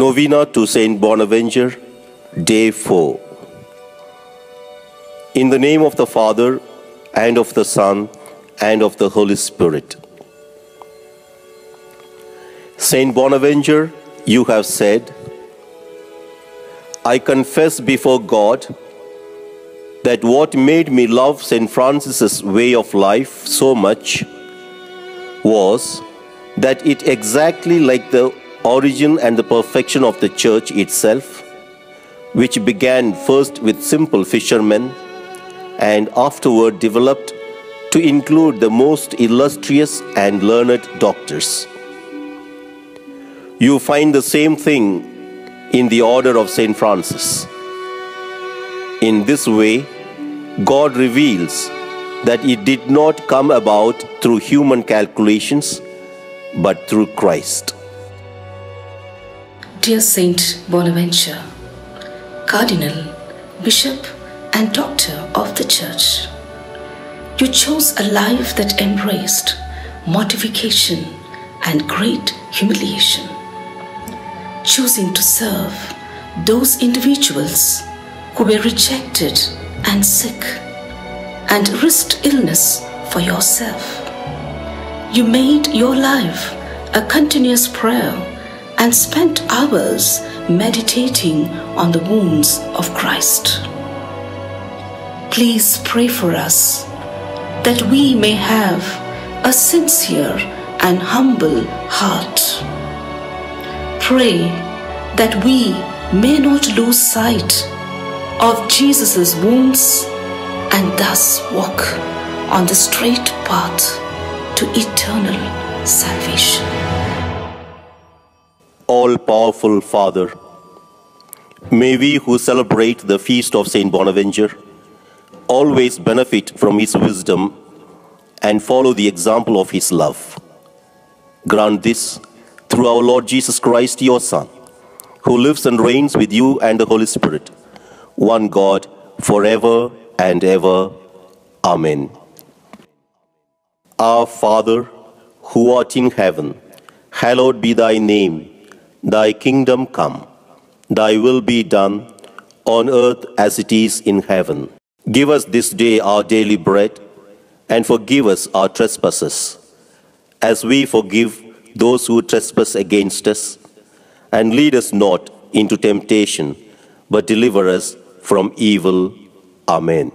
Novena to Saint Bonaventure, Day 4. In the name of the Father, and of the Son, and of the Holy Spirit. Saint Bonaventure, you have said, I confess before God that what made me love St. Francis's way of life so much was that it exactly like the origin and the perfection of the Church itself, which began first with simple fishermen and afterward developed to include the most illustrious and learned doctors. You find the same thing in the order of St. Francis. In this way, God reveals that it did not come about through human calculations, but through Christ. Dear Saint Bonaventure, Cardinal, Bishop and Doctor of the Church, you chose a life that embraced mortification and great humiliation, choosing to serve those individuals who were rejected and sick, and risked illness for yourself. You made your life a continuous prayer and spent hours meditating on the wounds of Christ. Please pray for us that we may have a sincere and humble heart. Pray that we may not lose sight of Jesus' wounds and thus walk on the straight path to eternal salvation. All-powerful Father, may we who celebrate the feast of Saint Bonaventure always benefit from his wisdom and follow the example of his love. Grant this through our Lord Jesus Christ, your Son, who lives and reigns with you and the Holy Spirit, one God, forever and ever. Amen. Our Father, who art in heaven, hallowed be thy name. Thy kingdom come, thy will be done, on earth as it is in heaven. Give us this day our daily bread, and forgive us our trespasses, as we forgive those who trespass against us. And lead us not into temptation, but deliver us from evil. Amen.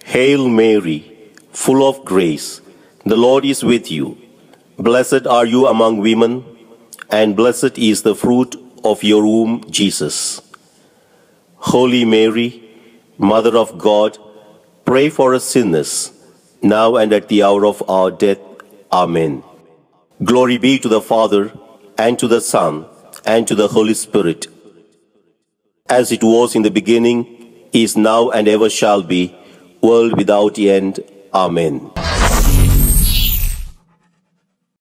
Hail Mary, full of grace, the Lord is with you. Blessed are you among women, and blessed is the fruit of your womb, Jesus. Holy Mary, Mother of God, pray for us sinners, now and at the hour of our death. Amen. Glory be to the Father, and to the Son, and to the Holy Spirit, as it was in the beginning, is now, and ever shall be, world without end. Amen.